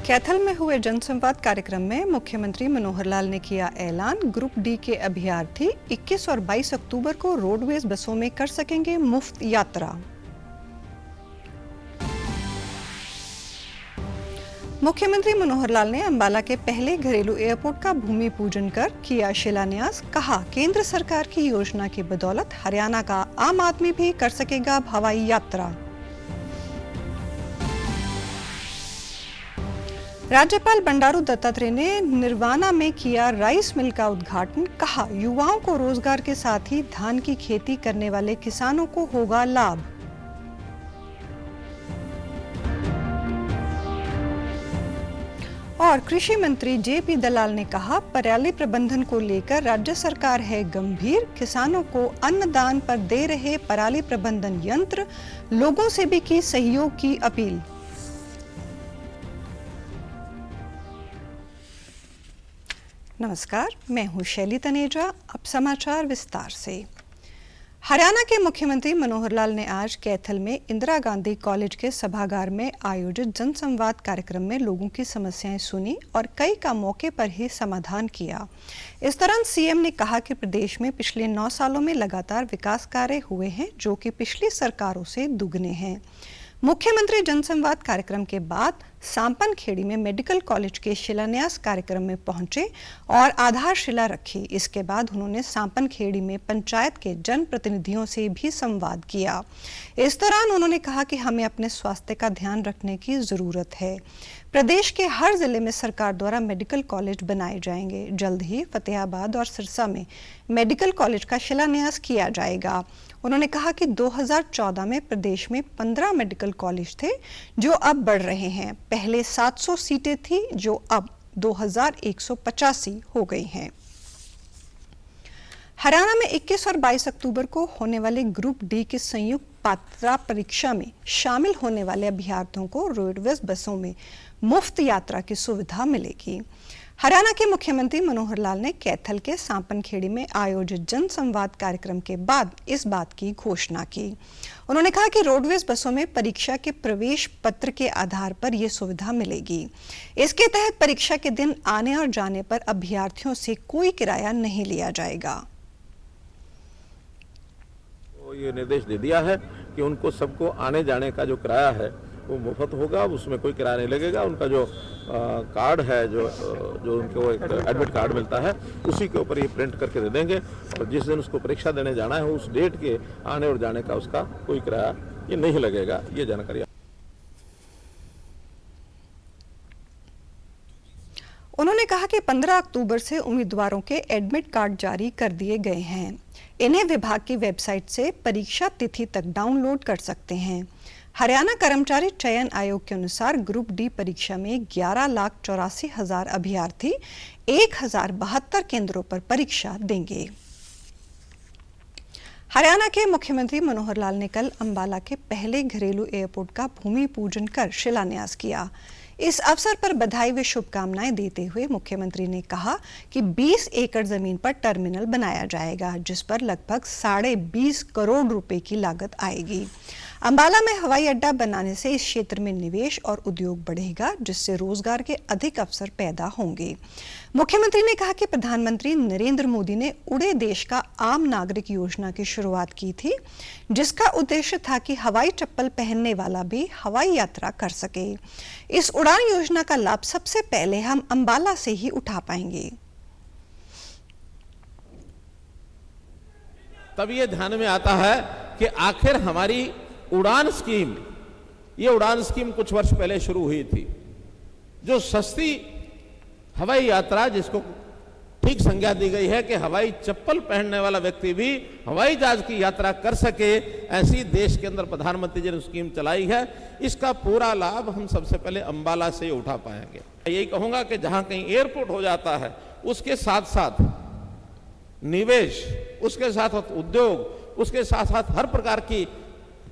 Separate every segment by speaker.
Speaker 1: कैथल में हुए जनसंवाद कार्यक्रम में मुख्यमंत्री मनोहर लाल ने किया ऐलान, ग्रुप डी के अभ्यर्थी 21 और 22 अक्टूबर को रोडवेज बसों में कर सकेंगे मुफ्त यात्रा। मुख्यमंत्री मनोहर लाल ने अंबाला के पहले घरेलू एयरपोर्ट का भूमि पूजन कर किया शिलान्यास। कहा, केंद्र सरकार की योजना की बदौलत हरियाणा का आम आदमी भी कर सकेगा हवाई यात्रा। राज्यपाल बंडारू दत्तात्रेय ने निर्वाणा में किया राइस मिल का उद्घाटन। कहा, युवाओं को रोजगार के साथ ही धान की खेती करने वाले किसानों को होगा लाभ। और कृषि मंत्री जेपी दलाल ने कहा, पराली प्रबंधन को लेकर राज्य सरकार है गंभीर। किसानों को अन्नदान पर दे रहे पराली प्रबंधन यंत्र, लोगों से भी की सहयोग की अपील। नमस्कार, मैं हूं शैली तनेजा। अब समाचार विस्तार से। हरियाणा के मुख्यमंत्री मनोहर लाल ने आज कैथल में इंदिरा गांधी कॉलेज के सभागार में आयोजित जनसंवाद कार्यक्रम में लोगों की समस्याएं सुनी और कई का मौके पर ही समाधान किया। इस दौरान सीएम ने कहा कि प्रदेश में पिछले 9 सालों में लगातार विकास कार्य हुए हैं, जो कि पिछली सरकारों से दुगने हैं। मुख्यमंत्री जनसंवाद कार्यक्रम के बाद सांपन खेड़ी में मेडिकल कॉलेज के शिलान्यास कार्यक्रम में पहुंचे और आधारशिला रखी। इसके बाद उन्होंने सांपन खेड़ी में पंचायत के जनप्रतिनिधियों से भी संवाद किया। इस दौरान उन्होंने कहा कि हमें अपने स्वास्थ्य का ध्यान रखने की जरूरत है। प्रदेश के हर जिले में सरकार द्वारा मेडिकल कॉलेज बनाए जाएंगे। जल्द ही फतेहाबाद और सिरसा में मेडिकल कॉलेज का शिलान्यास किया जाएगा। उन्होंने कहा कि 2014 में प्रदेश में 15 मेडिकल कॉलेज थे, जो अब बढ़ रहे हैं। पहले 700 सीटें थी, जो अब 2185 हो गई हैं। हरियाणा में 21 और 22 अक्टूबर को होने वाले ग्रुप डी की संयुक्त पात्रता परीक्षा में शामिल होने वाले अभ्यर्थियों को रोडवेज बसों में मुफ्त यात्रा की सुविधा मिलेगी। हरियाणा के मुख्यमंत्री मनोहर लाल ने कैथल के सांपन खेड़ी में आयोजित जनसंवाद कार्यक्रम के बाद इस बात की घोषणा की। उन्होंने कहा कि रोडवेज बसों में परीक्षा के प्रवेश पत्र के आधार पर यह सुविधा मिलेगी। इसके तहत परीक्षा के दिन आने और जाने पर अभ्यर्थियों से कोई किराया नहीं लिया जाएगा।
Speaker 2: तो ये निर्देश दे दिया है कि उनको सबको आने जाने का जो किराया है वो मुफ्त होगा, उसमें कोई किराया नहीं लगेगा। उनका जो कार्ड है, जो उनको एक एडमिट कार्ड मिलता है, उसी के ऊपर ये प्रिंट करके दे देंगे और जिस दिन उसको परीक्षा देने जाना है उस डेट के आने और जाने का उसका कोई किराया ये नहीं लगेगा। ये जानकारी
Speaker 1: उन्होंने कहा कि 15 अक्टूबर से उम्मीदवारों के एडमिट कार्ड जारी कर दिए गए हैं। इन्हें विभाग की वेबसाइट से परीक्षा तिथि तक डाउनलोड कर सकते हैं। हरियाणा कर्मचारी चयन आयोग के अनुसार ग्रुप डी परीक्षा में 11,84,000 अभ्यर्थी 1,072 केंद्रों पर परीक्षा देंगे। हरियाणा के मुख्यमंत्री मनोहर लाल ने कल अंबाला के पहले घरेलू एयरपोर्ट का भूमि पूजन कर शिलान्यास किया। इस अवसर पर बधाई व शुभकामनाएं देते हुए मुख्यमंत्री ने कहा कि 20 एकड़ जमीन पर टर्मिनल बनाया जाएगा, जिस पर लगभग 20.5 करोड़ रुपए की लागत आएगी। अंबाला में हवाई अड्डा बनाने से इस क्षेत्र में निवेश और उद्योग बढ़ेगा, जिससे रोजगार के अधिक अवसर पैदा होंगे। मुख्यमंत्री ने कहा कि प्रधानमंत्री नरेंद्र मोदी ने उड़े देश का आम नागरिक योजना की शुरुआत की थी, जिसका उद्देश्य था कि हवाई चप्पल पहनने वाला भी हवाई यात्रा कर सके। इस उड़ान योजना का लाभ सबसे पहले हम अंबाला से ही उठा पाएंगे।
Speaker 2: तब ये ध्यान में आता है कि आखिर हमारी उड़ान स्कीम, ये उड़ान स्कीम कुछ वर्ष पहले शुरू हुई थी, जो सस्ती हवाई यात्रा, जिसको ठीक संज्ञा दी गई है कि हवाई चप्पल पहनने वाला व्यक्ति भी हवाई जहाज की यात्रा कर सके, ऐसी देश के अंदर प्रधानमंत्री जी ने स्कीम चलाई है। इसका पूरा लाभ हम सबसे पहले अंबाला से उठा पाएंगे। यही कहूंगा कि जहां कहीं एयरपोर्ट हो जाता है, उसके साथ साथ निवेश, उसके साथ साथ उद्योग, उसके साथ साथ हर प्रकार की,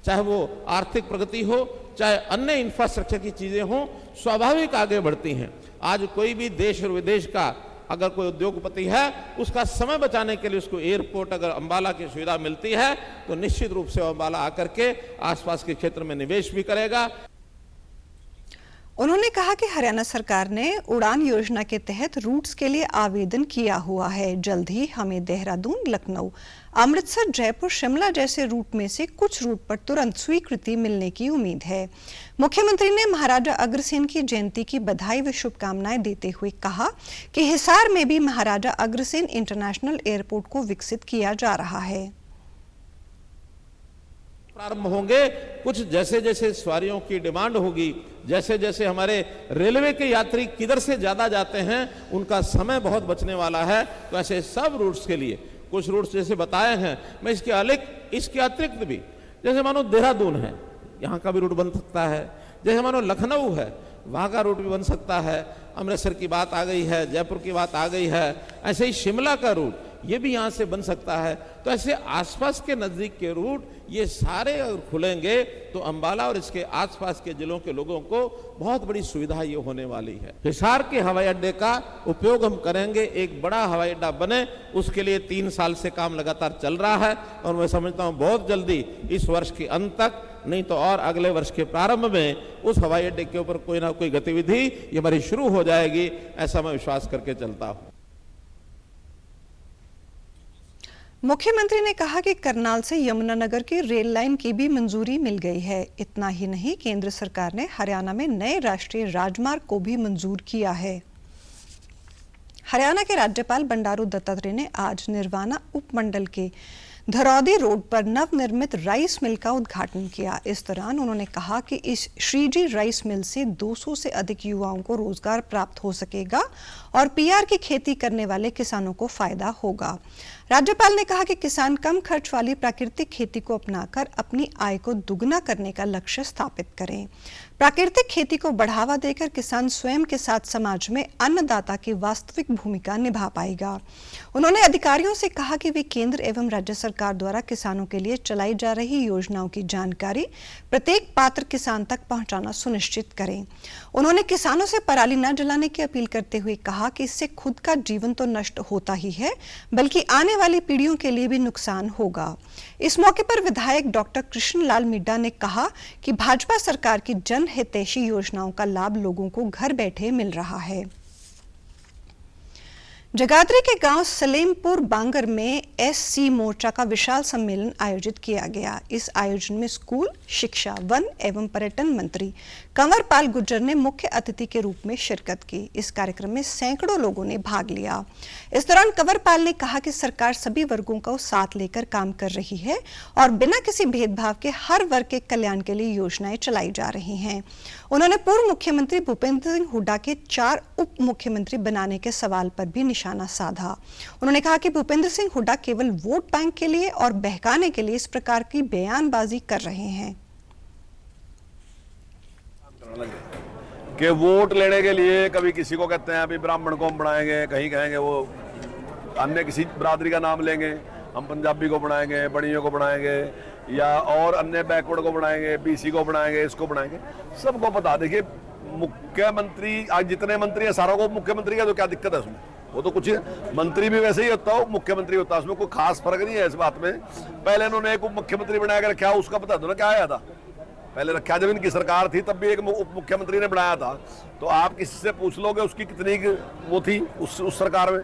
Speaker 2: चाहे वो आर्थिक प्रगति हो, चाहे अन्य इंफ्रास्ट्रक्चर की चीजें हो, स्वाभाविक आगे बढ़ती हैं। आज कोई भी देश और विदेश का अगर कोई उद्योगपति है, उसका समय बचाने के लिए उसको एयरपोर्ट अगर अंबाला की सुविधा मिलती है तो निश्चित रूप से अंबाला आकर के आसपास के क्षेत्र में निवेश भी करेगा।
Speaker 1: उन्होंने कहा कि हरियाणा सरकार ने उड़ान योजना के तहत रूट्स के लिए आवेदन किया हुआ है। जल्द ही हमें देहरादून, लखनऊ, अमृतसर, जयपुर, शिमला जैसे रूट में से कुछ रूट पर तुरंत स्वीकृति मिलने की उम्मीद है। मुख्यमंत्री ने महाराजा अग्रसेन की जयंती की बधाई व शुभकामनाएं देते हुए कहा कि हिसार में भी महाराजा अग्रसेन इंटरनेशनल एयरपोर्ट को विकसित किया जा रहा है।
Speaker 2: प्रारंभ होंगे, कुछ जैसे जैसे सवारियों की डिमांड होगी, जैसे जैसे हमारे रेलवे के यात्री किधर से ज्यादा जाते हैं उनका समय बहुत बचने वाला है, तो ऐसे सब रूट्स के लिए कुछ रूट्स जैसे बताए हैं, मैं इसके अतिरिक्त भी, जैसे मानो देहरादून है, यहाँ का भी रूट बन सकता है, जैसे मानो लखनऊ है, वहाँ का रूट भी बन सकता है, अमृतसर की बात आ गई है, जयपुर की बात आ गई है, ऐसे ही शिमला का रूट ये भी यहाँ से बन सकता है। तो ऐसे आसपास के नजदीक के रूट ये सारे अगर खुलेंगे तो अंबाला और इसके आसपास के जिलों के लोगों को बहुत बड़ी सुविधा ये होने वाली है। हिसार के हवाई अड्डे का उपयोग हम करेंगे, एक बड़ा हवाई अड्डा बने, उसके लिए 3 साल से काम लगातार चल रहा है और मैं समझता हूँ बहुत जल्दी इस वर्ष के अंत तक, नहीं तो और अगले वर्ष के प्रारंभ में उस हवाई अड्डे के ऊपर कोई ना कोई गतिविधि ये हमारी शुरू हो जाएगी, ऐसा मैं विश्वास करके चलता हूँ।
Speaker 1: मुख्यमंत्री ने कहा कि करनाल से यमुनानगर की रेल लाइन की भी मंजूरी मिल गई है। इतना ही नहीं, केंद्र सरकार ने हरियाणा में नए राष्ट्रीय राजमार्ग को भी मंजूर किया है। हरियाणा के राज्यपाल बंडारू दत्तात्रेय ने आज निर्वाणा उपमंडल के धरौदी रोड पर नवनिर्मित राइस मिल का उद्घाटन किया। इस दौरान उन्होंने कहा कि इस श्रीजी राइस मिल से 200 से अधिक युवाओं को रोजगार प्राप्त हो सकेगा और पीआर की खेती करने वाले किसानों को फायदा होगा। राज्यपाल ने कहा कि किसान कम खर्च वाली प्राकृतिक खेती को अपनाकर अपनी आय को दुगना करने का लक्ष्य स्थापित करें। प्राकृतिक खेती को बढ़ावा देकर किसान स्वयं के साथ समाज में अन्नदाता की वास्तविक भूमिका निभा पाएगा। उन्होंने अधिकारियों से कहा कि वे केंद्र एवं राज्य सरकार द्वारा किसानों के लिए चलाई जा रही योजनाओं की जानकारी प्रत्येक पात्र किसान तक पहुंचाना सुनिश्चित करें। उन्होंने किसानों से पराली न जलाने की अपील करते हुए कहा कि इससे खुद का जीवन तो नष्ट होता ही है, बल्कि आने वाली पीढ़ियों के लिए भी नुकसान होगा। इस मौके पर विधायक डॉक्टर कृष्णलाल मिड्डा ने कहा कि भाजपा सरकार की जन हितैषी योजनाओं का लाभ लोगों को घर बैठे मिल रहा है। जगाधरी के गांव सलेमपुर बांगर में एससी मोर्चा का विशाल सम्मेलन आयोजित किया गया। इस आयोजन में स्कूल शिक्षा, वन एवं पर्यटन मंत्री कंवर पाल गुर्जर ने मुख्य अतिथि के रूप में शिरकत की। इस कार्यक्रम में सैकड़ों लोगों ने भाग लिया। इस दौरान कंवर पाल ने कहा कि सरकार सभी वर्गों को साथ लेकर काम कर रही है और बिना किसी भेदभाव के हर वर्ग के कल्याण के लिए योजनाएं चलाई जा रही हैं। उन्होंने पूर्व मुख्यमंत्री भूपेंद्र सिंह हुड्डा के 4 उप मुख्यमंत्री बनाने के सवाल पर भी निशाना साधा। उन्होंने कहा कि भूपेंद्र सिंह हुड्डा केवल वोट बैंक के लिए और बहकाने के लिए इस प्रकार की बयानबाजी कर रहे हैं
Speaker 3: कि वोट लेने के लिए कभी किसी को कहते हैं अभी ब्राह्मण को हम बनाएंगे, कहीं कहेंगे वो अन्य किसी बरादरी का नाम लेंगे, हम पंजाबी को बनाएंगे, बड़ियों को बनाएंगे या और अन्य बैकवर्ड को बनाएंगे, बीसी को बनाएंगे, इसको बनाएंगे। सबको पता, देखिए मुख्यमंत्री आज जितने मंत्री हैं सारों को मुख्यमंत्री का तो क्या दिक्कत है उसमें, वो तो कुछ मंत्री भी वैसे ही होता हो, मुख्यमंत्री होता है, उसमें कोई खास फर्क नहीं है इस बात में। पहले इन्होंने एक उप मुख्यमंत्री बनाया कर रखा, उसका बता दो ना क्या आया था पहले रखा, जब इनकी सरकार थी तब भी एक उप मुख्यमंत्री ने बनाया था। तो आप किसी से पूछ लोगे उसकी कितनी वो थी उस सरकार में।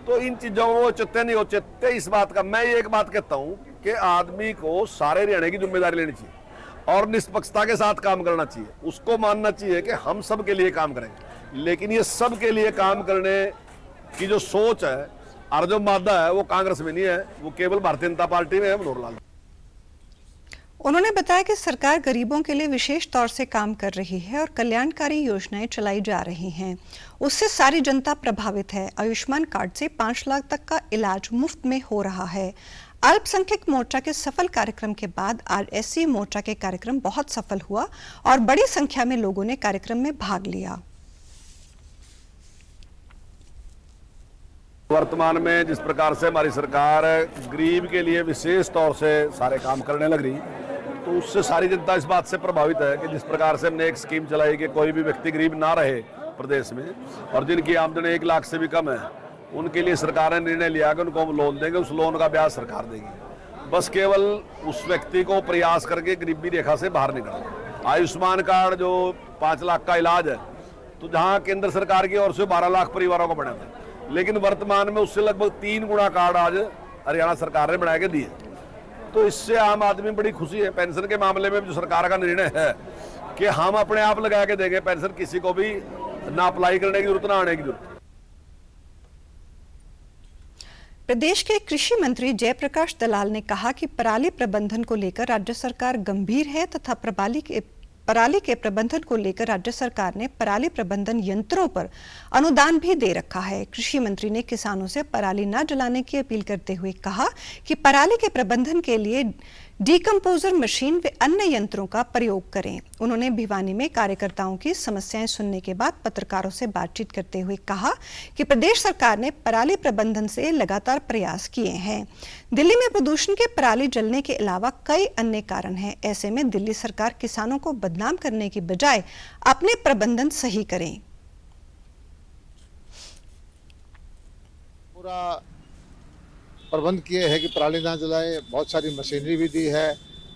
Speaker 3: तो इन चीजों को चित्ते नहीं हो चित्ते इस बात का। मैं ये एक बात कहता हूँ कि आदमी को सारे हरियाणा की जिम्मेदारी लेनी चाहिए और निष्पक्षता के साथ काम करना चाहिए। उसको मानना चाहिए कि हम सब के लिए काम करेंगे, लेकिन ये सब के लिए काम करने की जो सोच है और जो मादा है वो कांग्रेस में नहीं है, वो केवल भारतीय जनता पार्टी में है, मनोहर लाल।
Speaker 1: उन्होंने बताया कि सरकार गरीबों के लिए विशेष तौर से काम कर रही है और कल्याणकारी योजनाएं चलाई जा रही हैं। उससे सारी जनता प्रभावित है। आयुष्मान कार्ड से 5 लाख तक का इलाज मुफ्त में हो रहा है। अल्पसंख्यक मोर्चा के सफल कार्यक्रम के बाद आज एससी मोर्चा के कार्यक्रम बहुत सफल हुआ और बड़ी संख्या में लोगों ने कार्यक्रम में भाग लिया।
Speaker 3: वर्तमान में जिस प्रकार से हमारी सरकार गरीब के लिए विशेष तौर से सारे काम करने लग रही, तो उससे सारी जनता इस बात से प्रभावित है कि जिस प्रकार से हमने एक स्कीम चलाई कि कोई भी व्यक्ति गरीब ना रहे प्रदेश में, और जिनकी आमदनी 1 लाख से भी कम है उनके लिए सरकार ने निर्णय लिया कि उनको हम लोन देंगे, उस लोन का ब्याज सरकार देगी। बस केवल उस व्यक्ति को प्रयास करके गरीबी रेखा से बाहर निकालना। आयुष्मान कार्ड जो 5 लाख का इलाज है, तो जहां केंद्र सरकार की ओर से 12 लाख परिवारों को बने थे, लेकिन वर्तमान में उससे लगभग 3 गुना कार्ड आज हरियाणा सरकार ने बना के दिए। तो इससे आम आदमी बड़ी खुशी है। पेंशन के मामले में जो सरकार का निर्णय है कि हम अपने आप लगा के देंगे पेंशन, किसी को भी ना अप्लाई करने की जरूरत ना आने की जरूरत।
Speaker 1: प्रदेश के कृषि मंत्री जयप्रकाश दलाल ने कहा कि पराली प्रबंधन को लेकर राज्य सरकार गंभीर है तथा पराली के प्रबंधन को लेकर राज्य सरकार ने पराली प्रबंधन यंत्रों पर अनुदान भी दे रखा है। कृषि मंत्री ने किसानों से पराली न जलाने की अपील करते हुए कहा कि पराली के प्रबंधन के लिए डीकंपोजर मशीन व अन्य यंत्रों का प्रयोग करें। उन्होंने भिवानी में कार्यकर्ताओं की समस्याएं सुनने के बाद पत्रकारों से बातचीत करते हुए कहा कि प्रदेश सरकार ने पराली प्रबंधन से लगातार प्रयास किए हैं। दिल्ली में प्रदूषण के पराली जलने के अलावा कई अन्य कारण हैं। ऐसे में दिल्ली सरकार किसानों को बदनाम करने की बजाय अपने प्रबंधन सही करें।
Speaker 4: पूरा प्रबंध किए हैं कि पराली ना जलाए। बहुत सारी मशीनरी भी दी है,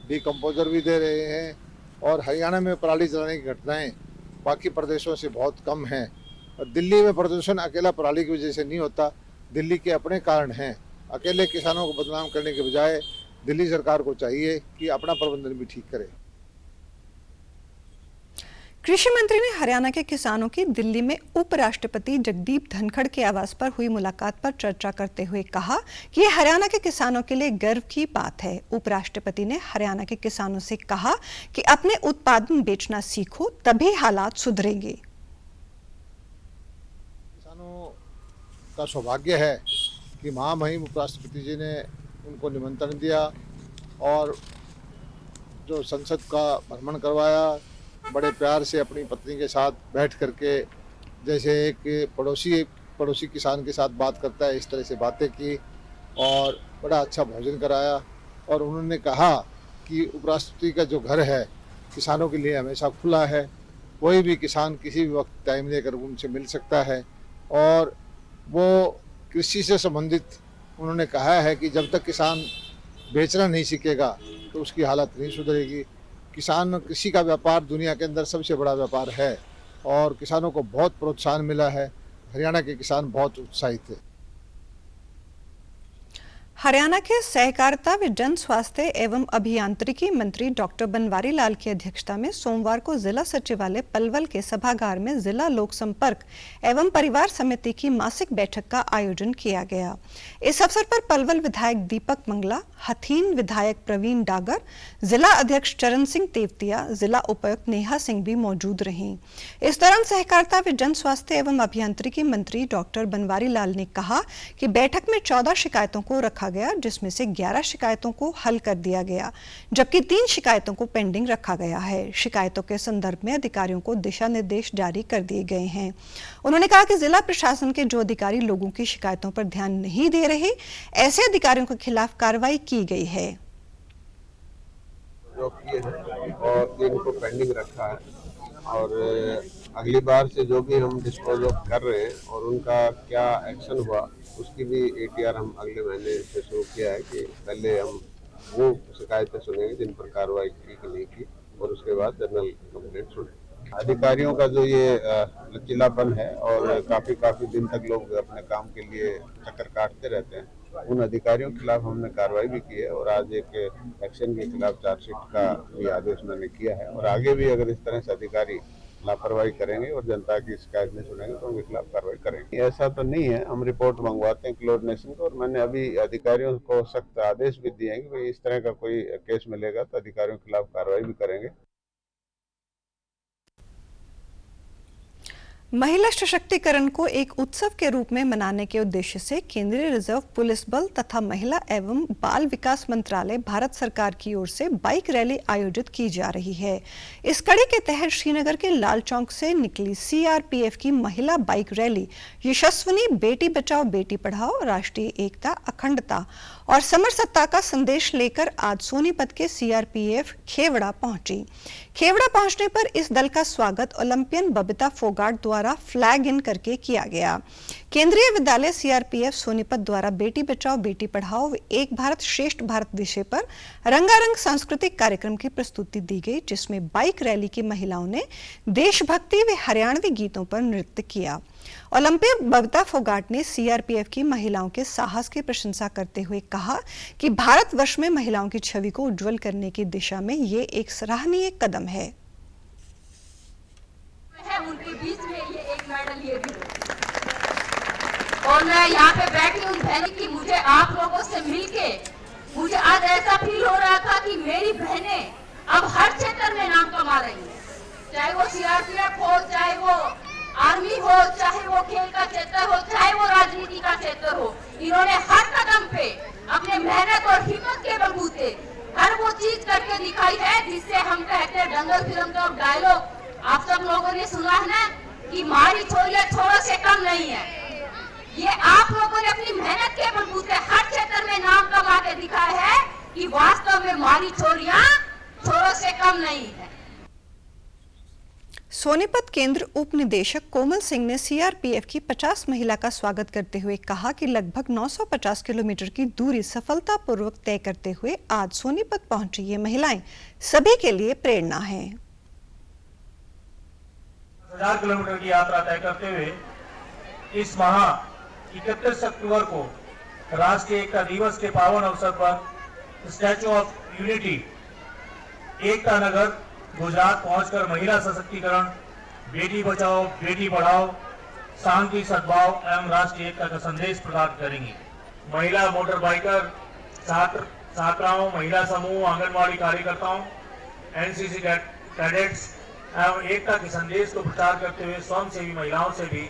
Speaker 4: डीकंपोजर भी दे रहे हैं, और हरियाणा में पराली जलाने की घटनाएं बाकी प्रदेशों से बहुत कम हैं। और दिल्ली में प्रदूषण अकेला पराली की वजह से नहीं होता, दिल्ली के अपने कारण हैं। अकेले किसानों को बदनाम करने के बजाय दिल्ली सरकार को चाहिए कि अपना प्रबंधन भी ठीक करे।
Speaker 1: कृषि मंत्री ने हरियाणा के किसानों की दिल्ली में उपराष्ट्रपति जगदीप धनखड़ के आवास पर हुई मुलाकात पर चर्चा करते हुए कहा कि यह हरियाणा के किसानों के लिए गर्व की बात है। उपराष्ट्रपति ने हरियाणा के किसानों से कहा कि अपने उत्पादन बेचना सीखो, तभी हालात सुधरेंगे।
Speaker 4: किसानों का सौभाग्य है कि महामहिम उपराष्ट्रपति जी ने उनको निमंत्रण दिया और जो संसद का भ्रमण करवाया, बड़े प्यार से अपनी पत्नी के साथ बैठ करके जैसे एक पड़ोसी किसान के साथ बात करता है, इस तरह से बातें की और बड़ा अच्छा भोजन कराया। और उन्होंने कहा कि उपराष्ट्रपति का जो घर है किसानों के लिए हमेशा खुला है, कोई भी किसान किसी भी वक्त टाइम लेकर उनसे मिल सकता है। और वो कृषि से संबंधित उन्होंने कहा है कि जब तक किसान बेचना नहीं सीखेगा तो उसकी हालत नहीं सुधरेगी। किसान कृषि का व्यापार दुनिया के अंदर सबसे बड़ा व्यापार है और किसानों को बहुत प्रोत्साहन मिला है। हरियाणा के किसान बहुत उत्साहित हैं।
Speaker 1: हरियाणा के सहकारिता व जन स्वास्थ्य एवं अभियांत्रिकी मंत्री डॉक्टर बनवारी लाल की अध्यक्षता में सोमवार को जिला सचिवालय पलवल के सभागार में जिला लोक संपर्क एवं परिवार समिति की मासिक बैठक का आयोजन किया गया। इस अवसर पर पलवल विधायक दीपक मंगला, हथीन विधायक प्रवीण डागर, जिला अध्यक्ष चरण सिंह तेवतिया, जिला उपायुक्त नेहा सिंह भी मौजूद रहीं। इस दौरान सहकारिता व जन स्वास्थ्य एवं अभियांत्रिकी मंत्री डॉक्टर बनवारी लाल ने कहा कि बैठक में 14 शिकायतों को रखा गया, जिसमें से 11 शिकायतों को हल कर दिया गया, जबकि 3 शिकायतों को पेंडिंग रखा गया है। शिकायतों के संदर्भ में अधिकारियों को दिशा निर्देश जारी कर दिए गए हैं। उन्होंने कहा कि जिला प्रशासन के जो अधिकारी लोगों की शिकायतों पर ध्यान नहीं दे रहे, ऐसे अधिकारियों के खिलाफ कार्रवाई की गई है।
Speaker 5: जो किए हैं और 3 को पेंडिंग रखा है और अगली बार से जो भी हम डिस्पोज कर रहे हैं और उनका क्या एक्शन हुआ उसकी भी ATR हम अगले महीने से शुरू किया है कि पहले हम वो शिकायतें सुनेंगे जिन पर कार्रवाई की कि नहीं की और उसके बाद जनरल कंप्लेंट सुनेंगे। अधिकारियों का जो ये लचीलापन है और काफी दिन तक लोग अपने काम के लिए चक्कर काटते रहते हैं, उन अधिकारियों के खिलाफ हमने कार्रवाई भी की है और आज एक एक्शन के खिलाफ चार्जशीट का भी आदेश मैंने किया है। और आगे भी अगर इस तरह से अधिकारी लापरवाही करेंगे और जनता की शिकायत नहीं सुनेंगे तो उनके खिलाफ कार्रवाई करेंगे। ऐसा तो नहीं है, हम रिपोर्ट मंगवाते हैं क्लोरिनेशन को और मैंने अभी अधिकारियों को सख्त आदेश भी दिए हैं कि भाई इस तरह का कोई केस मिलेगा तो अधिकारियों के खिलाफ कार्रवाई भी करेंगे।
Speaker 1: महिला सशक्तिकरण को एक उत्सव के रूप में मनाने के उद्देश्य से केंद्रीय रिजर्व पुलिस बल तथा महिला एवं बाल विकास मंत्रालय भारत सरकार की ओर से बाइक रैली आयोजित की जा रही है। इस कड़ी के तहत श्रीनगर के लाल चौक से निकली CRPF की महिला बाइक रैली यशस्विनी बेटी बचाओ बेटी पढ़ाओ, राष्ट्रीय एकता, अखंडता और समरसत्ता का संदेश लेकर आज सोनीपत के सीआरपीएफ खेवड़ा पहुंची। खेवड़ा पहुंचने पर इस दल का स्वागत ओलंपियन बबीता फोगाट द्वारा फ्लैग इन करके किया गया। केंद्रीय विद्यालय सीआरपीएफ सोनीपत द्वारा बेटी बचाओ बेटी पढ़ाओ व एक भारत श्रेष्ठ भारत विषय पर रंगारंग सांस्कृतिक कार्यक्रम की प्रस्तुति दी गई, जिसमें बाइक रैली की महिलाओं ने देशभक्ति व हरियाणवी गीतों पर नृत्य किया। ओलंपियन बबीता फोगाट ने सीआरपीएफ की महिलाओं के साहस की प्रशंसा करते हुए कहा कि भारतवर्ष में महिलाओं की छवि को उज्जवल करने की दिशा में ये एक सराहनीय कदम है।
Speaker 6: उनके बीच में ये एक मेडल ये भी और मैं यहाँ पे बैठी हूँ बहन की, मुझे आप लोगों से मिलके मुझे आज ऐसा फील हो रहा था कि मेरी बहनें अब हर क्षेत्र में नाम कमा रही हैं, चाहे वो सीआरपीएफ हो, चाहे वो आर्मी हो, चाहे वो खेल का क्षेत्र हो, चाहे वो राजनीति का क्षेत्र हो। इन्होंने हर कदम पे अपने मेहनत और हिम्मत के बलबूते हर वो चीज करके दिखाई है जिससे हम कहते हैं दंगल फिल्म का डायलॉग आप सब लोगों ने सुना है ना कि मारी छोरियां छोरों से कम नहीं है। ये आप लोगों ने अपनी मेहनत के बलबूते हर क्षेत्र में नाम कमा के दिखाया है कि वास्तव में मारी छोरियां छोरों से कम नहीं है।
Speaker 1: सोनीपत केंद्र उप निदेशक कोमल सिंह ने सीआरपीएफ की 50 महिला का स्वागत करते हुए कहा कि लगभग 950 किलोमीटर की दूरी सफलतापूर्वक तय करते हुए आज सोनीपत पहुंची ये महिलाएं सभी के लिए प्रेरणा है।
Speaker 7: 1000 किलोमीटर की यात्रा तय करते हुए इस माह 31 अक्टूबर को राष्ट्रीय एकता दिवस के पावन अवसर पर statue of unity Ekta Nagar Gujarat पहुंचकर महिला सशक्तिकरण, बेटी बचाओ बेटी पढ़ाओ, शांति सद्भाव एवं राष्ट्रीय एकता का संदेश प्रदान करेंगी। महिला मोटर बाइकर, छात्र छात्राओं, महिला समूह, आंगनबाड़ी कार्यकर्ताओं, एनसीसी कैडेट्स एवं एकता के संदेश को प्रचार करते हुए स्वयंसेवी महिलाओं से भी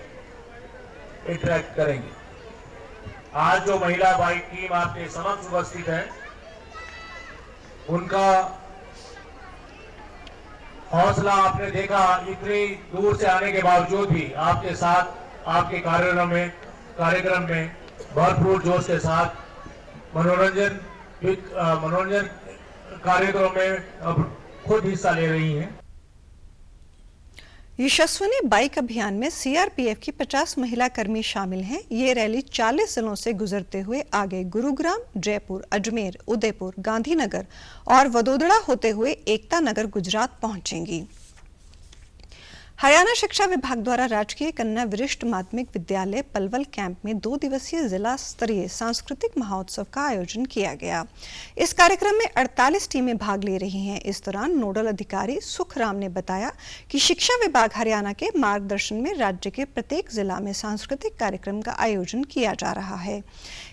Speaker 7: इंटरेक्ट करेंगे। आज जो महिला बाइक टीम आपके समक्ष उपस्थित है, उनका हौसला आपने देखा, इतनी दूर से आने के बावजूद भी आपके साथ आपके कार्यक्रम में भरपूर जोश के साथ मनोरंजन कार्यक्रम में खुद हिस्सा ले रही हैं।
Speaker 1: यशस्विनी बाइक अभियान में सीआरपीएफ की 50 महिला कर्मी शामिल हैं। ये रैली 40 जिलों से गुजरते हुए आगे गुरुग्राम, जयपुर, अजमेर, उदयपुर, गांधीनगर और वडोदरा होते हुए एकता नगर गुजरात पहुंचेंगी। हरियाणा शिक्षा विभाग द्वारा राजकीय कन्या वरिष्ठ माध्यमिक विद्यालय पलवल कैंप में 2 दिवसीय जिला स्तरीय सांस्कृतिक महोत्सव का आयोजन किया गया। इस कार्यक्रम में 48 टीमें भाग ले रही हैं। इस दौरान नोडल अधिकारी सुखराम ने बताया कि शिक्षा विभाग हरियाणा के मार्गदर्शन में राज्य के प्रत्येक जिला में सांस्कृतिक कार्यक्रम का आयोजन किया जा रहा है।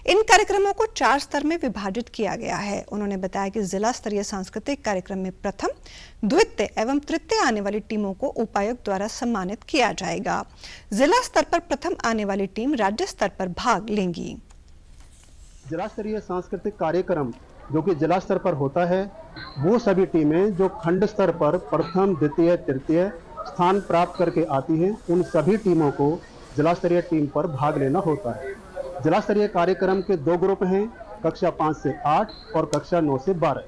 Speaker 1: इन कार्यक्रमों को 4 स्तर में विभाजित किया गया है। उन्होंने बताया कि जिला स्तरीय सांस्कृतिक कार्यक्रम में प्रथम, द्वितीय एवं तृतीय आने वाली टीमों को उपायुक्त द्वारा सम्मानित किया जाएगा। जिला स्तर पर प्रथम आने वाली टीम राज्य स्तर पर भाग लेंगी।
Speaker 8: जिला स्तरीय सांस्कृतिक कार्यक्रम जो कि जिला स्तर पर होता है, वो सभी टीमें जो खंड स्तर पर प्रथम, द्वितीय, तृतीय स्थान प्राप्त करके आती हैं, उन सभी टीमों को जिला स्तरीय टीम पर भाग लेना होता है। जिला स्तरीय कार्यक्रम के 2 ग्रुप हैं, कक्षा 5 से 8 और कक्षा 9 से 12।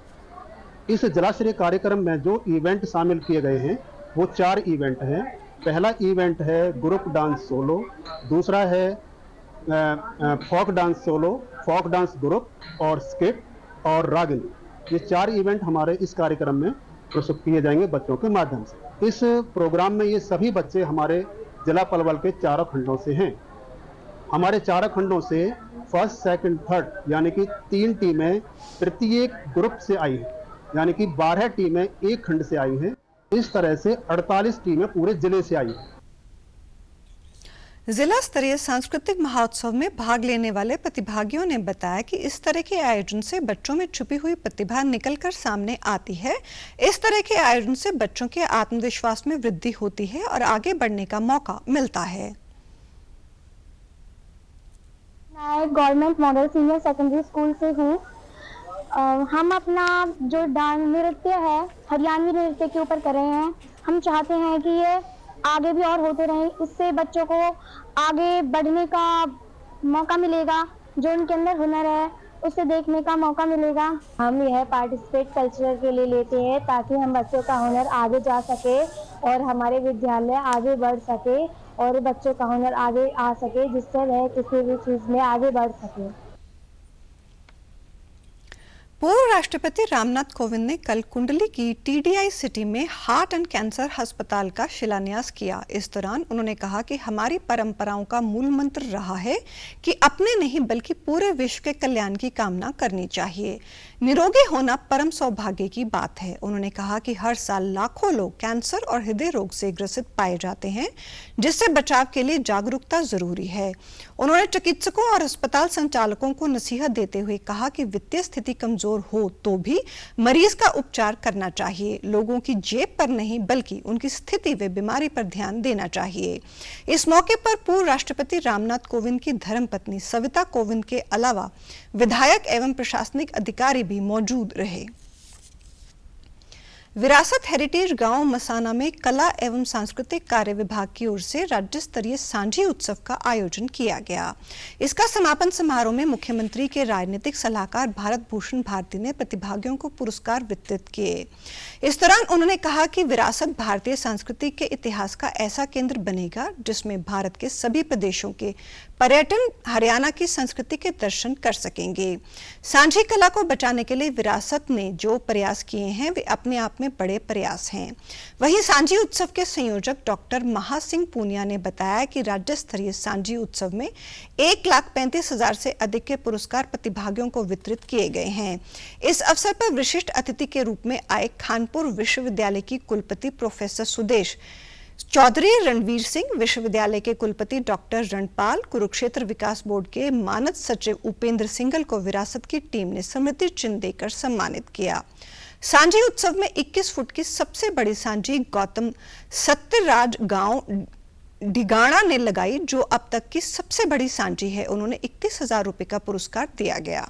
Speaker 8: इस जिला स्तरीय कार्यक्रम में जो इवेंट शामिल किए गए हैं वो 4 इवेंट हैं। पहला इवेंट है ग्रुप डांस सोलो, दूसरा है folk dance solo, folk dance group और स्किट और रागिनी। ये 4 इवेंट हमारे इस कार्यक्रम में प्रस्तुत किए जाएंगे बच्चों के माध्यम से। इस प्रोग्राम में ये सभी बच्चे हमारे जिला पलवल के 4 खंडों से हैं। हमारे 4 खंडों से फर्स्ट, सेकंड, थर्ड यानी कि 3 टीमें प्रत्येक ग्रुप से आई हैं, यानी कि 12 टीमें एक खंड से आई हैं। इस तरह से 48 टीमें पूरे जिले से आई हैं।
Speaker 1: जिला स्तरीय सांस्कृतिक महोत्सव में भाग लेने वाले प्रतिभागियों ने बताया कि इस तरह के आयोजन से बच्चों में छुपी हुई प्रतिभा निकलकर सामने आती है। इस तरह के आयोजन से बच्चों के आत्मविश्वास में वृद्धि होती है और आगे बढ़ने का मौका मिलता है।
Speaker 9: मैं government model senior secondary school से हूँ। हम अपना जो डांस नृत्य है हरियाणवी नृत्य के ऊपर कर रहे हैं। हम चाहते हैं कि ये आगे भी और होते रहें, इससे बच्चों को आगे बढ़ने का मौका मिलेगा। जो उनके अंदर हुनर है उसे देखने का मौका मिलेगा। हम यह पार्टिसिपेट कल्चरल के लिए लेते हैं ताकि हम बच्चों का हुनर आगे जा सके और हमारे विद्यालय आगे बढ़ सके और बच्चों का हुनर आगे आ सके, जिससे वह किसी भी चीज़ में आगे बढ़ सके।
Speaker 1: पूर्व राष्ट्रपति रामनाथ कोविंद ने कल कुंडली की टीडीआई सिटी में हार्ट एंड कैंसर अस्पताल का शिलान्यास किया। इस दौरान उन्होंने कहा कि हमारी परंपराओं का मूल मंत्र रहा है कि अपने नहीं बल्कि पूरे विश्व के कल्याण की कामना करनी चाहिए। निरोगी होना परम सौभाग्य की बात है। उन्होंने कहा कि हर साल लाखों लोग कैंसर और हृदय रोग से ग्रसित पाए जाते हैं, जिससे बचाव के लिए जागरूकता जरूरी है। उन्होंने चिकित्सकों और अस्पताल संचालकों को नसीहत देते हुए कहा कि वित्तीय स्थिति कमजोर हो तो भी मरीज का उपचार करना चाहिए। लोगों की जेब पर नहीं बल्कि उनकी स्थिति व बीमारी पर ध्यान देना चाहिए। इस मौके पर पूर्व राष्ट्रपति रामनाथ कोविंद की धर्मपत्नी सविता कोविंद के अलावा विधायक एवं प्रशासनिक अधिकारी भी मौजूद रहे। विरासत हेरिटेज गांव मसाना में कला एवं सांस्कृतिक कार्य विभाग की ओर से राज्य स्तरीय सांझी उत्सव का आयोजन किया गया। इसका समापन समारोह में मुख्यमंत्री के राजनीतिक सलाहकार भारत भूषण भारती ने प्रतिभागियों को पुरस्कार वितरित किए। इस दौरान उन्होंने कहा कि विरासत भारतीय संस्कृति के इतिहास का ऐसा केंद्र बनेगा जिसमें भारत के सभी प्रदेशों के पर्यटन हरियाणा की संस्कृति के दर्शन कर सकेंगे। सांझी कला को बचाने के लिए विरासत ने जो प्रयास किए हैं वे अपने आप में बड़े प्रयास हैं। वहीं सांझी उत्सव के संयोजक डॉक्टर महासिंह पूनिया ने बताया कि राज्य स्तरीय सांझी उत्सव में 1,35,000 से अधिक के पुरस्कार प्रतिभागियों को वितरित किए गए हैं। इस अवसर पर विशिष्ट अतिथि के रूप में आए कानपुर विश्वविद्यालय की कुलपति प्रोफेसर सुदेश चौधरी, रणवीर सिंह विश्वविद्यालय के कुलपति डॉक्टर रणपाल, कुरुक्षेत्र विकास बोर्ड के मानद सचिव उपेंद्र सिंघल को विरासत की टीम ने स्मृति चिन्ह देकर सम्मानित किया। सांझी उत्सव में 21 फुट की सबसे बड़ी सांझी गौतम सत्यराज गांव ढिगाणा ने लगाई, जो अब तक की सबसे बड़ी सांझी है। उन्होंने 31,000 रुपए का पुरस्कार दिया गया।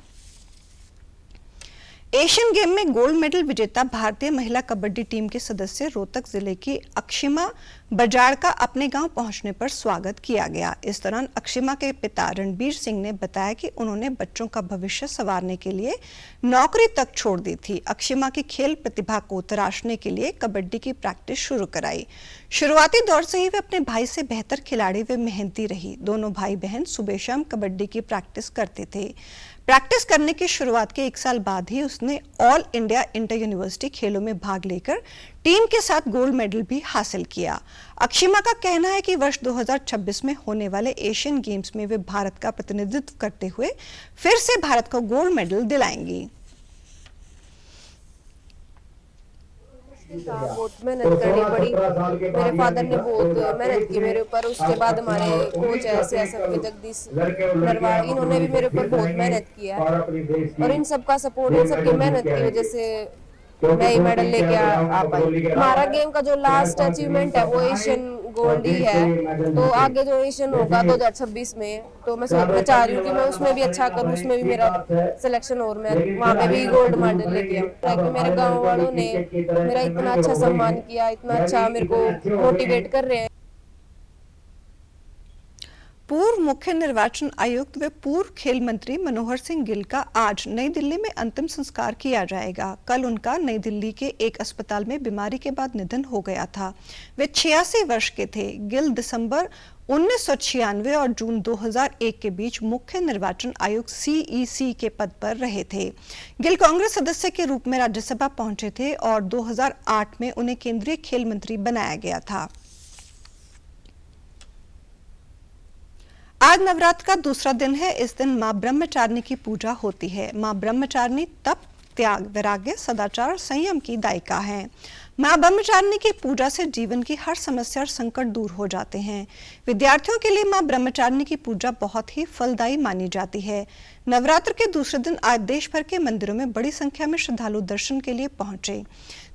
Speaker 1: एशियन गेम में गोल्ड मेडल विजेता भारतीय महिला कबड्डी टीम के सदस्य रोहतक जिले की अक्षिमा बजाड़ का अपने गांव पहुंचने पर स्वागत किया गया। इस दौरान अक्षिमा के पिता रणबीर सिंह ने बताया कि उन्होंने बच्चों का भविष्य संवारने के लिए नौकरी तक छोड़ दी थी। अक्षिमा की खेल प्रतिभा को तराशने के लिए कबड्डी की प्रैक्टिस शुरू कराई। शुरुआती दौर से ही वे अपने भाई से बेहतर खिलाड़ी व मेहनती रही। दोनों भाई बहन सुबह शाम कबड्डी की प्रैक्टिस करते थे। प्रैक्टिस करने की शुरुआत के 1 साल बाद ही उसने ऑल इंडिया इंटर यूनिवर्सिटी खेलों में भाग लेकर टीम के साथ गोल्ड मेडल भी हासिल किया। अक्षिमा का कहना है कि वर्ष 2026 में होने वाले एशियन गेम्स में वे भारत का प्रतिनिधित्व करते हुए फिर से भारत को गोल्ड मेडल दिलाएंगी।
Speaker 10: बहुत मेहनत करनी पड़ी। मेरे फादर ने बहुत मेहनत की मेरे ऊपर। उसके बाद हमारे कोच है CSF के जगदीश नरवाल, इन्होंने भी मेरे ऊपर बहुत मेहनत किया है और इन सबका सपोर्ट, इन सबकी मेहनत की वजह से मैं ये मेडल लेके आ पाई। हमारा गेम का जो लास्ट अचीवमेंट है वो एशियन गोल्ड ही है। तो आगे जो एशियन होगा 2026 में, तो मैं चाह रही हूँ कि मैं उसमें भी अच्छा करूँ, उसमें भी मेरा सिलेक्शन और मैं वहाँ पे भी गोल्ड मेडल लेके आऊँ। ताकि मेरे गाँव वालों ने मेरा इतना अच्छा सम्मान किया, इतना अच्छा मेरे को मोटिवेट कर रहे हैं।
Speaker 1: पूर्व मुख्य निर्वाचन आयुक्त व पूर्व खेल मंत्री मनोहर सिंह गिल का आज नई दिल्ली में अंतिम संस्कार किया जाएगा। कल उनका नई दिल्ली के एक अस्पताल में बीमारी के बाद निधन हो गया था। वे 86 वर्ष के थे। गिल दिसंबर 1996 और जून 2001 के बीच मुख्य निर्वाचन आयुक्त CEC के पद पर रहे थे। गिल कांग्रेस सदस्य के रूप में राज्यसभा पहुंचे थे और 2008 में उन्हें केंद्रीय खेल मंत्री बनाया गया था। आज नवरात्र का दूसरा दिन है। इस दिन मां ब्रह्मचारिणी की पूजा होती है। मां ब्रह्मचारिणी तप, त्याग, वैराग्य, सदाचार और संयम की दायिका है। मां ब्रह्मचारिणी की पूजा से जीवन की हर समस्या और संकट दूर हो जाते हैं। विद्यार्थियों के लिए मां ब्रह्मचारिणी की पूजा बहुत ही फलदायी मानी जाती है। नवरात्र के दूसरे दिन आज देश भर के मंदिरों में बड़ी संख्या में श्रद्धालु दर्शन के लिए पहुंचे।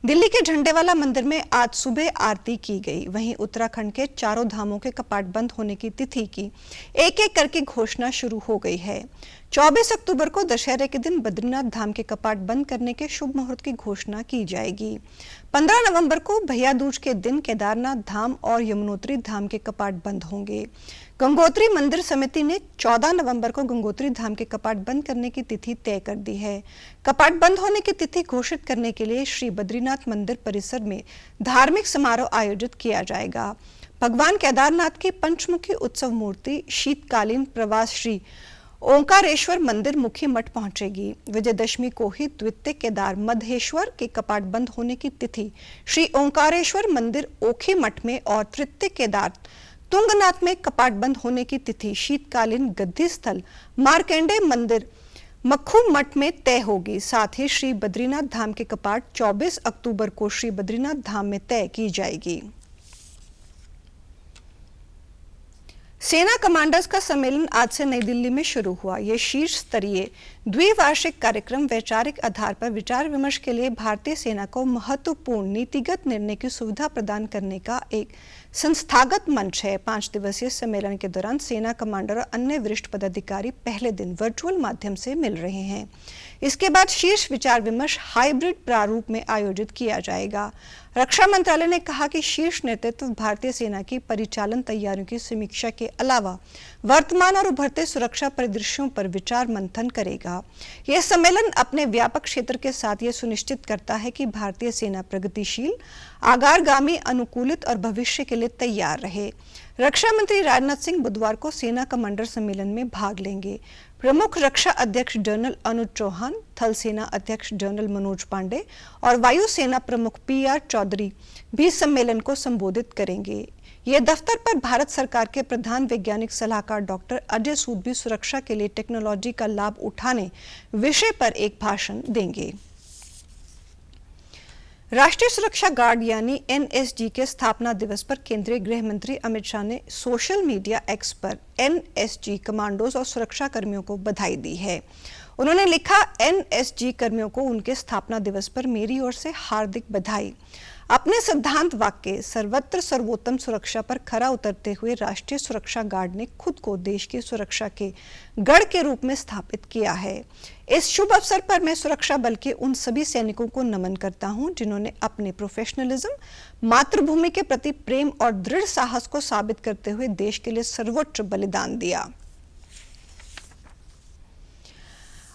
Speaker 1: दिल्ली के झंडेवाला मंदिर में आज सुबह आरती की गई। वहीं उत्तराखंड के चारों धामों के कपाट बंद होने की तिथि की एक-एक करके घोषणा शुरू हो गई है। 24 अक्टूबर को दशहरे के दिन बद्रीनाथ धाम के कपाट बंद करने के शुभ मुहूर्त की घोषणा की जाएगी। 15 नवंबर को भैया दूज के दिन केदारनाथ धाम और यमुनोत्री धाम के कपाट बंद होंगे। गंगोत्री मंदिर समिति ने 14 नवंबर को गंगोत्री धाम के कपाट बंद करने की तिथि तय कर दी है। कपाट बंद होने की तिथि घोषित करने के लिए श्री बद्रीनाथ मंदिर परिसर में धार्मिक समारोह आयोजित किया जाएगा। भगवान केदारनाथ की पंचमुखी उत्सव मूर्ति शीतकालीन प्रवास श्री ओंकारेश्वर मंदिर मुखी मठ पहुंचेगी। विजयदशमी को ही द्वितीय केदार मधेश्वर के कपाट बंद होने की तिथि श्री ओंकारेश्वर मंदिर ओखी मठ में और तृतीय केदार तुंगनाथ में कपाट बंद होने की तिथि शीतकालीन गद्दी स्थल मार्कंडेय मंदिर मक्खू मठ में तय होगी। साथ ही श्री बद्रीनाथ धाम के कपाट 24 अक्टूबर को श्री बद्रीनाथ धाम में तय की जाएगी। सेना कमांडर्स का सम्मेलन आज से नई दिल्ली में शुरू हुआ। यह शीर्ष स्तरीय द्विवार्षिक कार्यक्रम वैचारिक आधार पर विचार विमर्श के लिए भारतीय सेना को महत्वपूर्ण नीतिगत निर्णय की सुविधा प्रदान करने का एक संस्थागत मंच है। 5 दिवसीय सम्मेलन के दौरान सेना कमांडर और अन्य वरिष्ठ पदाधिकारी पहले दिन वर्चुअल माध्यम से मिल रहे हैं। इसके बाद शीर्ष विचार विमर्श हाइब्रिड प्रारूप में आयोजित किया जाएगा। रक्षा मंत्रालय ने कहा कि शीर्ष नेतृत्व भारतीय सेना की परिचालन तैयारियों की समीक्षा के अलावा वर्तमान और उभरते सुरक्षा परिदृश्यों पर विचार मंथन करेगा। यह सम्मेलन अपने व्यापक क्षेत्र के साथ यह सुनिश्चित करता है कि भारतीय सेना प्रगतिशील, आगारगामी, अनुकूलित और भविष्य के लिए तैयार रहे। रक्षा मंत्री राजनाथ सिंह बुधवार को सेना कमांडर सम्मेलन में भाग लेंगे। प्रमुख रक्षा अध्यक्ष जनरल अनुज चौहान, थल सेना अध्यक्ष जनरल मनोज पांडे और वायुसेना प्रमुख PR चौधरी भी सम्मेलन को संबोधित करेंगे। ये दफ्तर पर भारत सरकार के प्रधान वैज्ञानिक सलाहकार डॉक्टर अजय सूद भी सुरक्षा के लिए टेक्नोलॉजी का लाभ उठाने विषय पर एक भाषण देंगे। राष्ट्रीय सुरक्षा गार्ड यानी NSG के स्थापना दिवस पर केंद्रीय गृह मंत्री अमित शाह ने सोशल मीडिया X पर NSG कमांडोज और सुरक्षा कर्मियों को बधाई दी है। उन्होंने लिखा, NSG कर्मियों को उनके स्थापना दिवस पर मेरी ओर से हार्दिक बधाई। अपने सिद्धांत वाक्य सर्वत्र सर्वोत्तम सुरक्षा पर खरा उतरते हुए राष्ट्रीय सुरक्षा गार्ड ने खुद को देश की सुरक्षा के गढ़ के रूप में स्थापित किया है। इस शुभ अवसर पर मैं सुरक्षा बल के उन सभी सैनिकों को नमन करता हूं जिन्होंने अपने प्रोफेशनलिज्म, मातृभूमि के प्रति प्रेम और दृढ़ साहस को साबित करते हुए देश के लिए सर्वोच्च बलिदान दिया।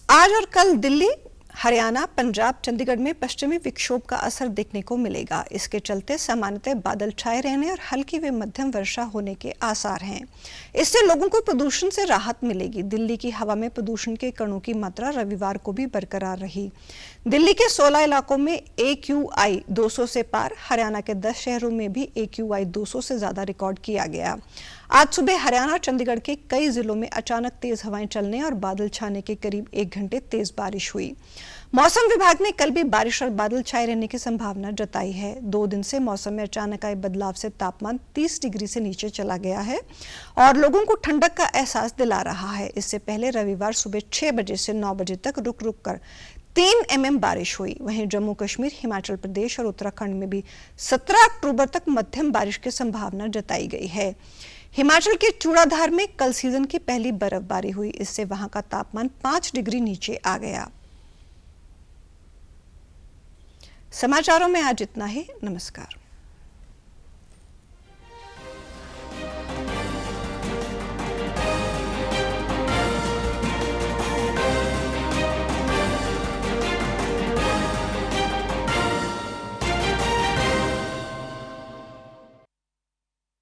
Speaker 1: आज और कल दिल्ली, हरियाणा, पंजाब, चंडीगढ़ में पश्चिमी विक्षोभ का असर देखने को मिलेगा। इसके चलते सामान्यतः बादल छाए रहने और हल्की व मध्यम वर्षा होने के आसार हैं। इससे लोगों को प्रदूषण से राहत मिलेगी। दिल्ली की हवा में प्रदूषण के कणों की मात्रा रविवार को भी बरकरार रही। दिल्ली के 16 इलाकों में AQI 200 से पार, हरियाणा के 10 शहरों में भी AQI 200 से ज्यादा रिकॉर्ड किया गया। आज सुबह हरियाणा और चंडीगढ़ के कई जिलों में अचानक तेज हवाएं चलने और बादल छाने के करीब 1 घंटे तेज बारिश हुई। मौसम विभाग ने कल भी बारिश और बादल छाए रहने की संभावना जताई है। 2 दिन से मौसम में अचानक आए बदलाव से तापमान 30 डिग्री से नीचे चला गया है और लोगों को ठंडक का एहसास दिला रहा है। इससे पहले रविवार सुबह 6 बजे से 9 बजे तक रुक रुक कर 3 mm बारिश हुई। वहीं जम्मू कश्मीर, हिमाचल प्रदेश और उत्तराखंड में भी 17 अक्टूबर तक मध्यम बारिश की संभावना जताई गई है। हिमाचल के चूड़ाधार में कल सीजन की पहली बर्फबारी हुई। इससे वहां का तापमान 5 डिग्री नीचे आ गया। समाचारों में आज इतना ही। नमस्कार।